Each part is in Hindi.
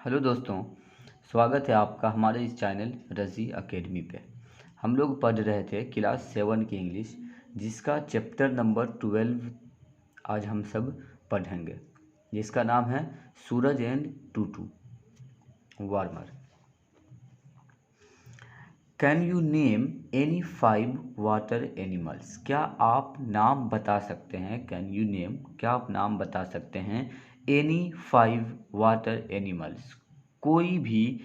हेलो दोस्तों। स्वागत है आपका हमारे इस चैनल रज़ी एकेडमी पे। हम लोग पढ़ रहे थे क्लास 7 की इंग्लिश, जिसका चैप्टर नंबर 12 आज हम सब पढ़ेंगे, जिसका नाम है Suraj and Tutu warmer. Can you name any 5 water animals? क्या आप नाम बता सकते हैं? कैन यू नेम, क्या आप नाम बता सकते हैं? एनी 5 वाटर एनिमल्स, कोई भी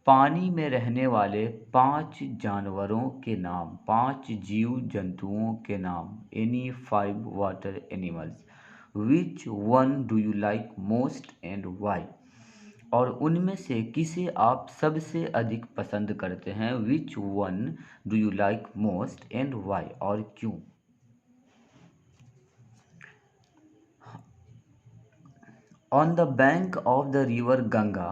पानी में रहने वाले 5 जानवरों के नाम, 5 जीव जंतुओं के नाम। Any 5 water animals. Which one do you like most and why? और उनमें से किसे आप सबसे अधिक पसंद करते हैं? Which one do you like most and why, और क्यों? On the bank of the river Ganga,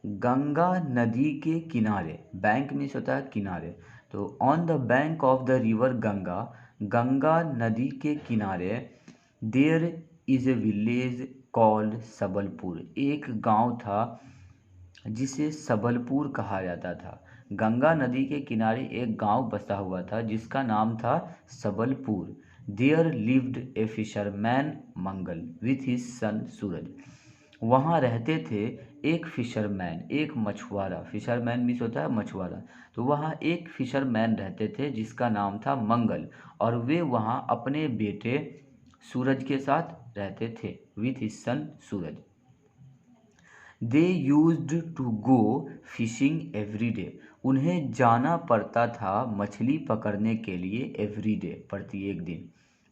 Ganga नदी के किनारे, बैंक मीन्स होता है किनारे, तो on the bank of the river Ganga, Ganga नदी के किनारे, there is a village called Sabalpur, एक गांव था जिसे सबलपुर कहा जाता था। गंगा नदी के किनारे एक गांव बसा हुआ था जिसका नाम था Sabalpur. There lived a fisherman Mangal with his son Suraj, वहाँ रहते थे एक फिशरमैन, एक मछुआरा। फिशरमैन मीन्स होता है मछुआरा। तो वहाँ एक फिशरमैन रहते थे जिसका नाम था मंगल, और वे वहाँ अपने बेटे सूरज के साथ रहते थे, with his son Suraj. They used to go fishing every day, उन्हें जाना पड़ता था मछली पकड़ने के लिए एवरी डे, प्रत्येक दिन।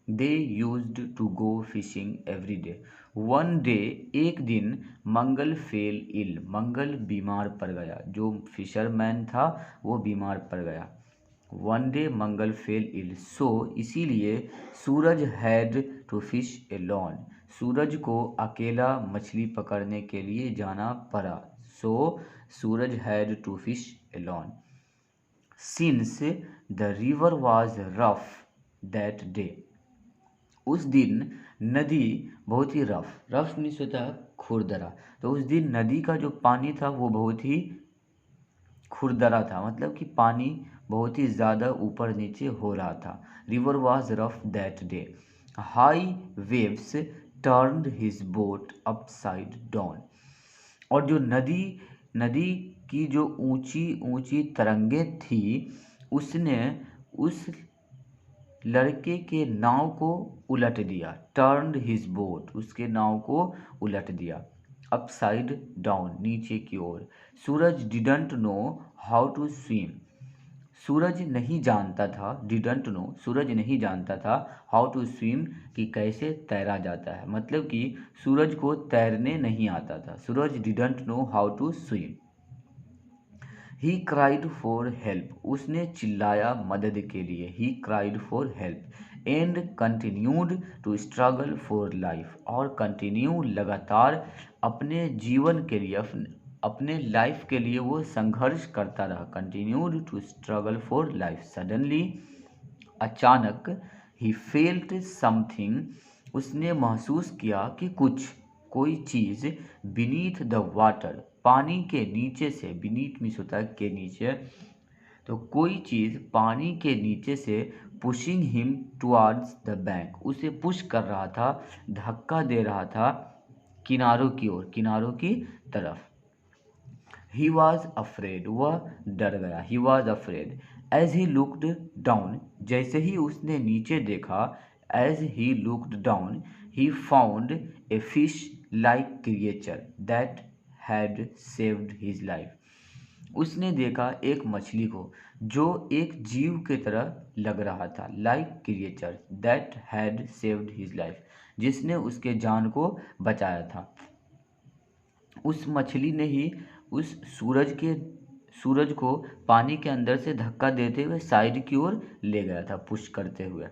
They used to go fishing every day. One day, एक दिन, मंगल फेल इल, मंगल बीमार पड़ गया। जो फिशरमैन था वो बीमार पड़ गया। One day Mangal fell ill, so इसीलिए Suraj had to fish alone, Suraj को अकेला मछली पकड़ने के लिए जाना पड़ा। So Suraj had to fish alone. Since the river was rough that day, उस दिन नदी बहुत ही रफ मीन्स होता है खुरदरा, तो उस दिन नदी का जो पानी था वो बहुत ही खुरदरा था, मतलब कि पानी बहुत ही ज़्यादा ऊपर नीचे हो रहा था। River was rough that day, high waves turned his boat upside down, और जो नदी की जो ऊंची ऊंची तरंगें थी, उसने उस लड़के के नाव को उलट दिया। टर्न्ड हिज बोट, उसके नाव को उलट दिया। अपसाइड डाउन, नीचे की ओर। Suraj didn't know how to swim, Suraj नहीं जानता था, डिडंट नो, सूरज नहीं जानता था, हाउ टू स्विम, कि कैसे तैरा जाता है, मतलब कि सूरज को तैरने नहीं आता था। Suraj didn't know how to swim. He cried for help, उसने चिल्लाया मदद के लिए। He cried for help and continued to struggle for life, और कंटिन्यू, लगातार, अपने जीवन के लिए, अपने लाइफ के लिए वो संघर्ष करता रहा। Continued to struggle for life. Suddenly, अचानक, ही फेल्ट समथिंग, उसने महसूस किया कि कोई चीज़, बीनीथ द वाटर, पानी के नीचे से, बीनीथ मीन्स होता है के नीचे, तो कोई चीज़ पानी के नीचे से pushing him towards the bank, उसे पुश कर रहा था, धक्का दे रहा था किनारों की ओर, किनारों की तरफ। ही वॉज अफ्रेड, वह डर गया। He was afraid as he looked down, जैसे ही उसने नीचे देखा, as he looked down, he found a fish like creature that had saved his life, उसने देखा एक मछली को जो एक जीव के तरह लग रहा था। Like creature that had saved his life, जिसने उसके जान को बचाया था। उस मछली ने ही उस सूरज को पानी के अंदर से धक्का देते हुए साइड की ओर ले गया था, पुश करते हुए।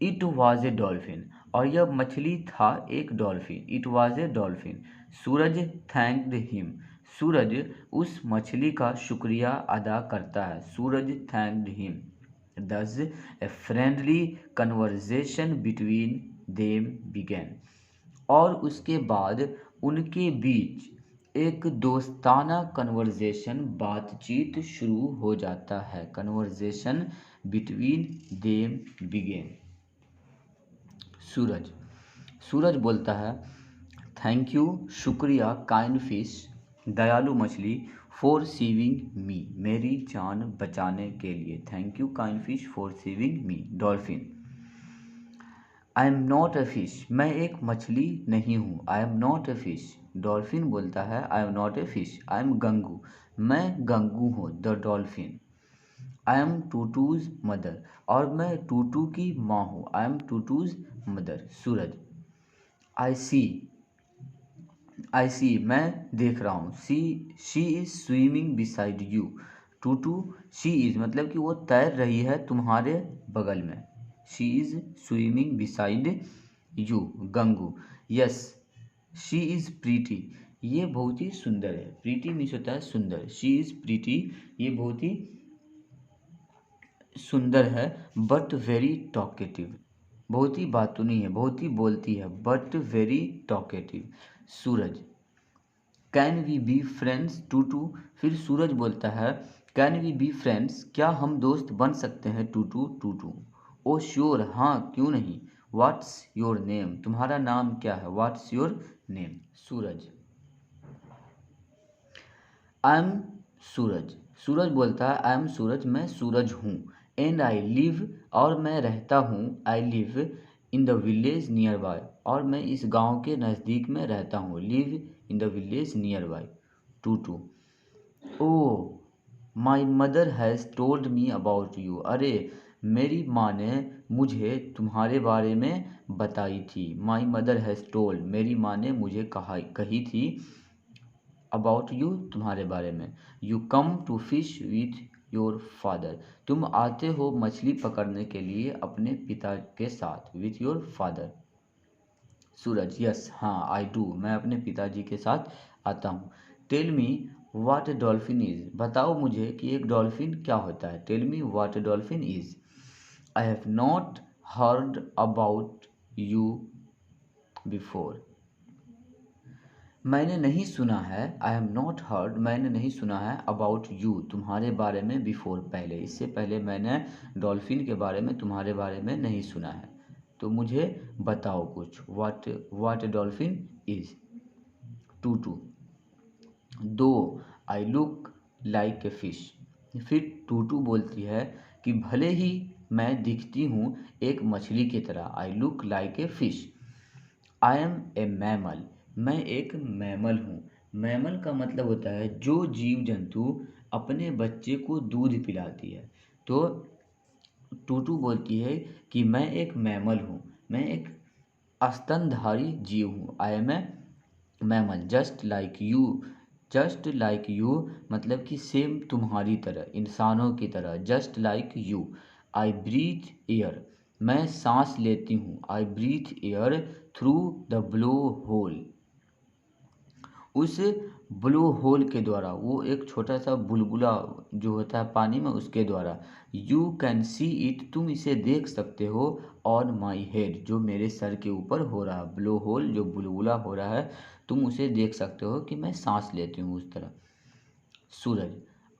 इट वॉज ए डॉल्फिन, और यह मछली था एक dolphin. It was a dolphin. Suraj thanked him, Suraj उस मछली का शुक्रिया अदा करता है। Suraj thanked him. Thus a friendly conversation between them began, और उसके बाद उनके बीच एक दोस्ताना कन्वर्जेशन बातचीत शुरू हो जाता है। Conversation between them began. Suraj. Suraj बोलता है थैंक यू, शुक्रिया काइंड फिश, दयालु मछली, फॉर सेविंग मी, मेरी जान बचाने के लिए। Thank you kind fish for saving me. Dolphin. I am not a fish, मैं एक मछली नहीं हूँ। I am not a fish. Dolphin बोलता है I am not a fish, I am Gangu, मैं गंगू हूँ। The dolphin. I am Tutu's mother, और मैं टूटू की माँ हूँ। I am Tutu's mother. सूरज। आई सी, आई सी, मैं देख रहा हूँ। She is swimming beside you. Tutu, she is मतलब कि वो तैर रही है तुम्हारे बगल में। She is swimming beside you. Gangu. Yes, she is pretty, ये बहुत ही सुंदर है। प्रीटी मीन्स होता है सुंदर। शी इज प्रीटी, ये बहुत ही सुंदर है। बट वेरी टॉकेटिव, बहुत ही बातूनी है, बहुत ही बोलती है। But very talkative. Suraj. Can we be friends Tutu. फिर सूरज बोलता है कैन वी बी फ्रेंड्स, क्या हम दोस्त बन सकते हैं टूटू। टूटू। ओ श्योर, हाँ क्यों नहीं। व्हाट्स योर नेम, तुम्हारा नाम क्या है। What's your name. Suraj. I am Suraj. Suraj बोलता है आई एम सूरज, मैं सूरज हूँ। एंड आई लिव, और मैं रहता हूँ। I live in the village nearby, और मैं इस गांव के नज़दीक में रहता हूँ। Live in the village nearby. Tutu. Oh my mother has told me about you, अरे मेरी माँ ने मुझे तुम्हारे बारे में बताई थी। माई मदर हैज़ टोल्ड, मेरी माँ ने मुझे कही थी। अबाउट यू, तुम्हारे बारे में। You come to fish with your father, तुम आते हो मछली पकड़ने के लिए अपने पिता के साथ। With your father. Suraj. Yes, हाँ आई डू, मैं अपने पिताजी के साथ आता हूँ। Tell me what a dolphin is, बताओ मुझे कि एक डॉल्फिन क्या होता है। Tell me what a dolphin is. I have not heard about you before, मैंने नहीं सुना है। आई हैव नॉट हर्ड, मैंने नहीं सुना है। अबाउट यू, तुम्हारे बारे में। बिफोर, पहले, इससे पहले मैंने डॉल्फिन के बारे में, तुम्हारे बारे में नहीं सुना है। तो मुझे बताओ कुछ। वाट ए डॉल्फिन इज। टूटू। दो आई लुक लाइक ए फिश, फिर टूटू बोलती है कि भले ही मैं दिखती हूँ एक मछली की तरह। I look like a fish. I am a mammal, मैं एक मैमल हूँ। मैमल का मतलब होता है जो जीव जंतु अपने बच्चे को दूध पिलाती है। तो टूटू बोलती है कि मैं एक मैमल हूँ, मैं एक स्तनधारी जीव हूँ। I am a mammal just like you. Just like you मतलब कि सेम तुम्हारी तरह, इंसानों की तरह। Just like you. I breathe air, मैं सांस लेती हूँ। I breathe air through the blowhole, उस ब्लो होल के द्वारा। वो एक छोटा सा बुलबुला जो होता है पानी में, उसके द्वारा। यू कैन सी इट, तुम इसे देख सकते हो। ऑन माई हेड, जो मेरे सर के ऊपर हो रहा है। ब्लो होल जो बुलबुला हो रहा है, तुम उसे देख सकते हो कि मैं सांस लेती हूँ उस तरह। सूरज।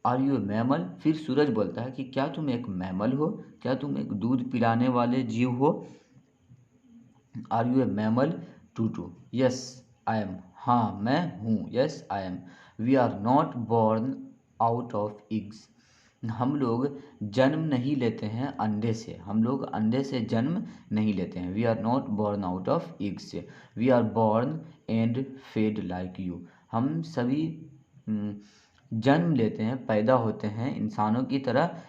आर यू ए मैमल, फिर सूरज बोलता है कि क्या तुम एक मैमल हो, क्या तुम एक दूध पिलाने वाले जीव हो। Are you a mammal. Tutu. Yes I am, हाँ मैं हूँ। Yes I am. We are not born out of eggs, हम लोग जन्म नहीं लेते हैं अंडे से। हम लोग अंडे से जन्म नहीं लेते हैं। We are not born out of eggs से। We are born and fed like you, हम सभी जन्म लेते हैं, पैदा होते हैं इंसानों की तरह।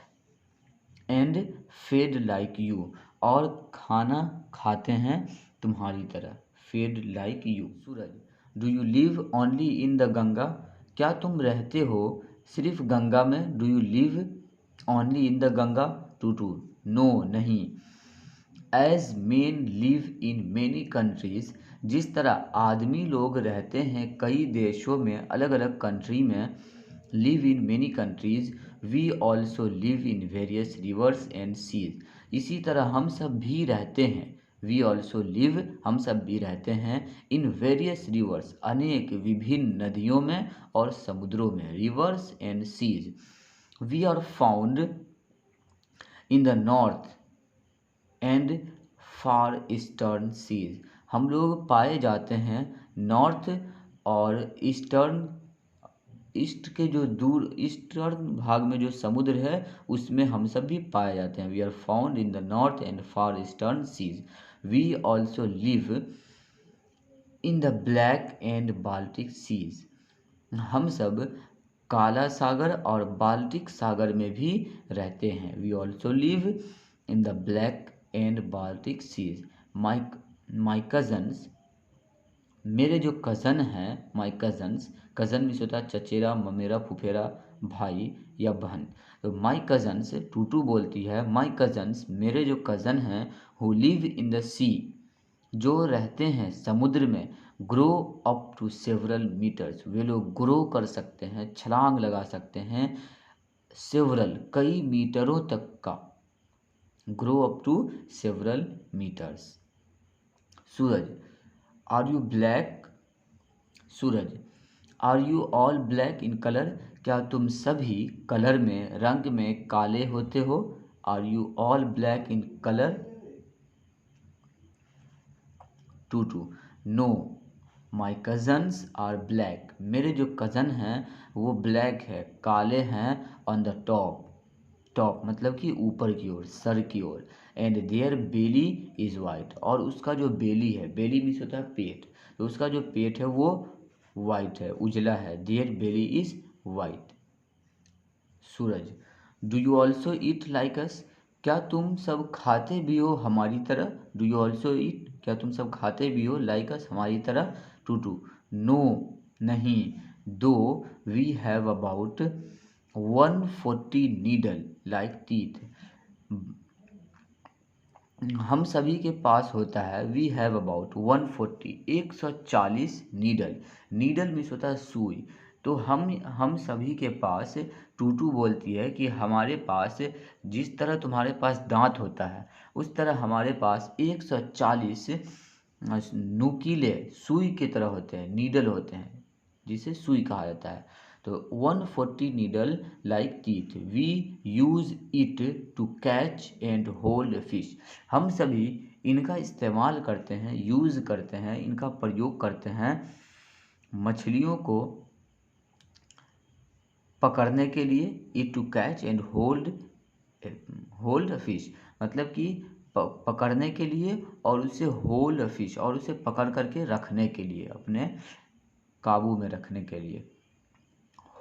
एंड फेड लाइक यू, और खाना खाते हैं तुम्हारी तरह। Fed like you. Suraj. Do you live only in the Ganga, क्या तुम रहते हो सिर्फ गंगा में। Do you live only in the Ganga. Tutu. No, नहीं। As men live in many countries, जिस तरह आदमी लोग रहते हैं कई देशों में, अलग अलग कंट्री में। Live in many countries, we also live in various rivers and seas, इसी तरह हम सब भी रहते हैं वी ऑल्सो लिव, हम सब भी रहते हैं, इन वेरियस रिवर्स, अनेक विभिन्न नदियों में और समुद्रों में, rivers and seas. We are found in the north and far eastern seas, हम लोग पाए जाते हैं नॉर्थ और ईस्ट के जो दूर ईस्टर्न भाग में जो समुद्र है उसमें हम सब भी पाए जाते हैं। We are found in the north and far eastern seas. We also live in the Black and Baltic seas, हम सब काला सागर और बाल्टिक सागर में भी रहते हैं। We also live in the Black and Baltic seas. My my cousins, मेरे जो कज़न हैं, माई कज़न्स, कज़न मीन्स होता है चचेरा, ममेरा, फुफेरा, भाई या बहन। तो माई कज़न्स, टूटू बोलती है, माई कज़न्स, मेरे जो कज़न हैं, who live in the sea, जो रहते हैं समुद्र में, grow up to several metres, वे लोग ग्रो कर सकते हैं, छलांग लगा सकते हैं, सेवरल कई मीटरों तक का, grow up to several metres. Suraj, are you black, Suraj, are you all black in colour, क्या तुम सभी कलर में, रंग में काले होते हो। Are you all black in colour, too no my cousins are black, मेरे जो कज़न हैं वो ब्लैक है, काले हैं, ऑन द टॉप, टॉप मतलब कि ऊपर की ओर, सर की ओर, and their belly is white, और उसका जो बेली है, बेली मीन्स होता है पेट, तो उसका जो पेट है वो वाइट है, उजला है, their belly is white. Suraj, do you also eat like us, क्या तुम सब खाते भी हो हमारी तरह। डू यू ऑल्सो ईट, क्या तुम सब खाते भी हो, लाइक अस, हमारी तरह। टू नो, नहीं, दो we have about 140 needle like teeth, हम सभी के पास होता है, we have about 140, 140 needle, needle means होता है सुई, तो हम सभी के पास, टूटू बोलती है कि हमारे पास जिस तरह तुम्हारे पास दांत होता है उस तरह हमारे पास 140 नुकीले सुई की तरह होते हैं, नीडल होते हैं, जिसे सुई कहा जाता है। तो 140 needle like teeth, we use it to catch and hold fish, हम सभी इनका इस्तेमाल करते हैं, यूज़ करते हैं, इनका प्रयोग करते हैं मछलियों को पकड़ने के लिए, it to catch and hold, hold fish मतलब कि पकड़ने के लिए, और उसे होल्ड फिश, और उसे पकड़ करके रखने के लिए, अपने काबू में रखने के लिए,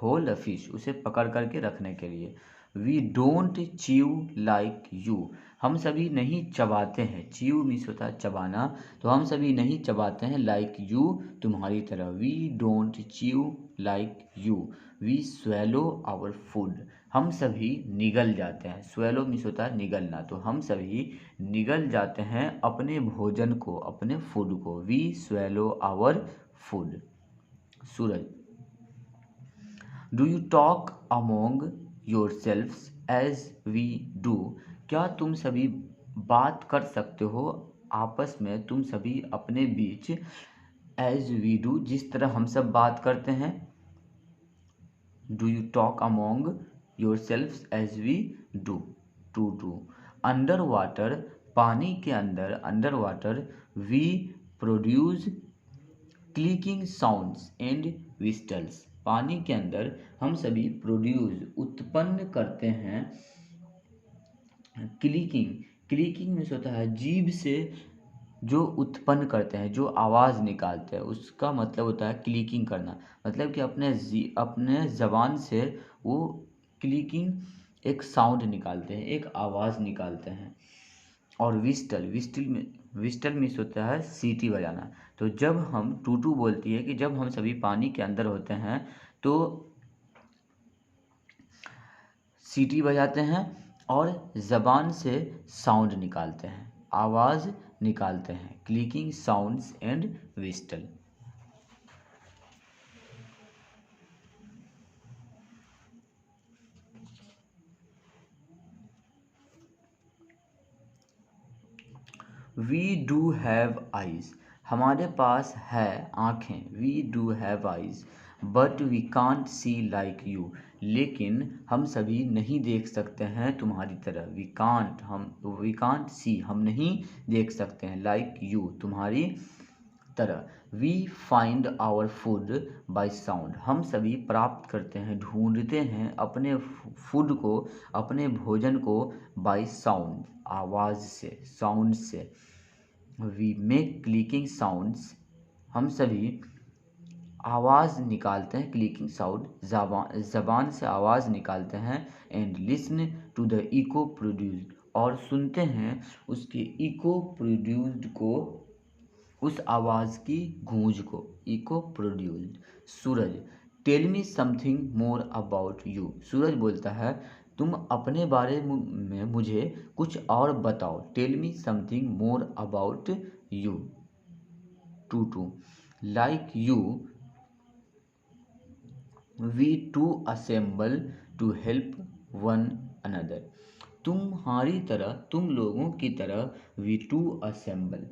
होल्ड फिश, उसे पकड़ करके रखने के लिए। We don't chew like you, हम सभी नहीं चबाते हैं, च्यू मीन्स होता है चबाना, तो हम सभी नहीं चबाते हैं, लाइक यू, तुम्हारी तरह। We don't chew like you, we swallow our food, हम सभी निगल जाते हैं, स्वेलो मीन्स होता है निगलना, तो हम सभी निगल जाते हैं अपने भोजन को, अपने फूड को। We swallow our food. Suraj, do you talk among yourselves as we do, क्या तुम सभी बात कर सकते हो आपस में, तुम सभी अपने बीच, एज वी डू, जिस तरह हम सब बात करते हैं। Do you talk among yourselves as we do, to underwater, पानी के अंदर, underwater, we produce clicking sounds and whistles, पानी के अंदर हम सभी प्रोड्यूस, उत्पन्न करते हैं, क्लिकिंग, क्लिकिंग मीन्स होता है जीभ से जो उत्पन्न करते हैं, जो आवाज़ निकालते हैं, उसका मतलब होता है क्लिकिंग करना, मतलब कि अपने ज़बान से वो क्लिकिंग एक साउंड निकालते हैं, एक आवाज़ निकालते हैं। और विस्टल मीन्स होता है सीटी बजाना, तो जब हम, टूटू बोलती है कि जब हम सभी पानी के अंदर होते हैं तो सीटी बजाते हैं और ज़बान से साउंड निकालते हैं, आवाज़ निकालते हैं, clicking sounds and whistle. We do have eyes, हमारे पास है आँखें। We do have eyes but we can't see like you, लेकिन हम सभी नहीं देख सकते हैं तुम्हारी तरह। वी कांट सी, हम नहीं देख सकते हैं, लाइक यू, तुम्हारी तरह। We find our food by sound, हम सभी प्राप्त करते हैं, ढूंढते हैं अपने फूड को, अपने भोजन को, बाय साउंड, आवाज़ से, साउंड से। वी मेक क्लिकिंग साउंड्स, हम सभी आवाज़ निकालते हैं, क्लिकिंग साउंड, ज़बान से आवाज़ निकालते हैं। And listen to the echo produced, और सुनते हैं उसके इको प्रोड्यूस्ड को, उस आवाज़ की गूंज को, echo produced. Suraj, tell me something more about you, Suraj बोलता है तुम अपने बारे में मुझे कुछ और बताओ। Tell me something more about you. Too like you we too assemble to help one another, तुम्हारी तरह, तुम लोगों की तरह। We too assemble,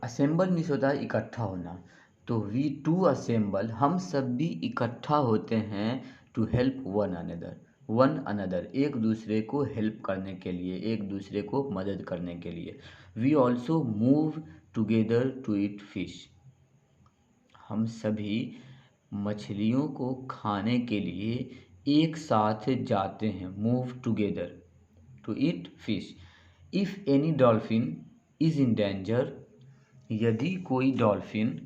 assemble means होता है इकट्ठा होना। तो वी टू असेंबल, हम सब भी इकट्ठा होते हैं। टू हेल्प वन अनदर, एक दूसरे को हेल्प करने के लिए, एक दूसरे को मदद करने के लिए। We also move together to eat fish, हम सभी मछलियों को खाने के लिए एक साथ जाते हैं। Move together to eat fish. If any dolphin is in danger, यदि कोई डॉल्फिन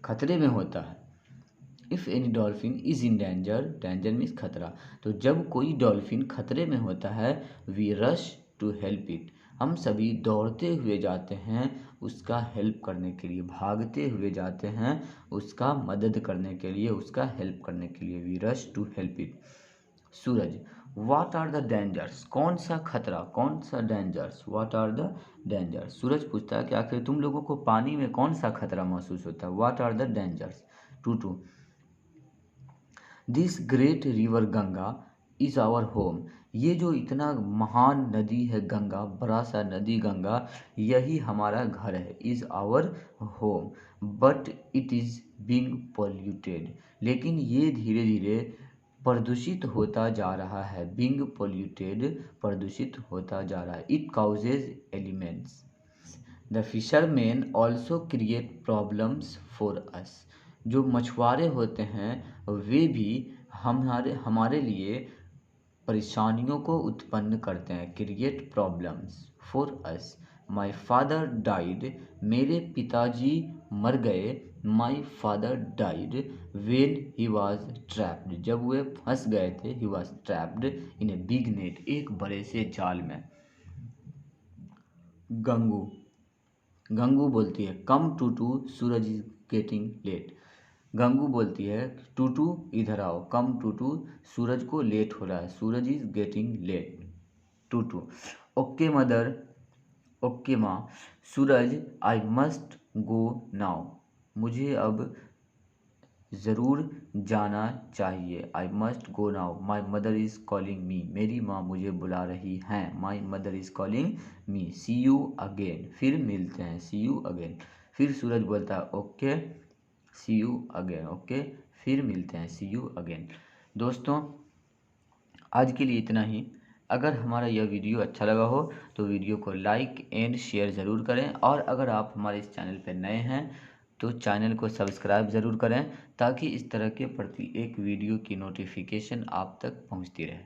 खतरे में होता है। If any dolphin is in danger, danger means खतरा, तो जब कोई डॉल्फिन खतरे में होता है, we rush to help it, हम सभी दौड़ते हुए जाते हैं उसका हेल्प करने के लिए, भागते हुए जाते हैं उसका मदद करने के लिए, उसका हेल्प करने के लिए। We rush to help it. Suraj, what are the dangers, कौन सा खतरा, कौन सा dangers, what are the dangers. Suraj पूछता है कि आखिर तुम लोगों को पानी में कौन सा खतरा महसूस होता है। What are the dangers. To this great river Ganga is our home, ये जो इतना महान नदी है गंगा, बड़ा सा नदी गंगा, यही हमारा घर है। Is our home but it is being polluted, लेकिन ये धीरे धीरे प्रदूषित होता जा रहा है। बीइंग पोल्यूटेड, प्रदूषित होता जा रहा है। It causes elements, the fisherman also create problems for अस, जो मछुआरे होते हैं वे भी हमारे लिए परेशानियों को उत्पन्न करते हैं। Create problems for us. My father died, मेरे पिताजी मर गए। My father died when he was trapped, जब वे फंस गए थे। He was trapped in a big net, एक बड़े से जाल में। गंगू, गंगू बोलती है come to Suraj is getting late, Gangu बोलती है टू इधर आओ, कम टू सूरज को लेट हो रहा है, Suraj is getting late. To okay mother, okay माँ। सूरज, आई मस्ट गो नाउ, मुझे अब ज़रूर जाना चाहिए। I must go now, my mother is calling me, मेरी माँ मुझे बुला रही हैं। My mother is calling me. See you again, फिर मिलते हैं। See you again. फिर सूरज बोलता है okay, see you again, okay, फिर मिलते हैं। See you again. दोस्तों, आज के लिए इतना ही। अगर हमारा यह वीडियो अच्छा लगा हो तो वीडियो को लाइक एंड शेयर ज़रूर करें, और अगर आप हमारे इस चैनल पर नए हैं तो चैनल को सब्सक्राइब ज़रूर करें, ताकि इस तरह के प्रति एक वीडियो की नोटिफिकेशन आप तक पहुंचती रहे।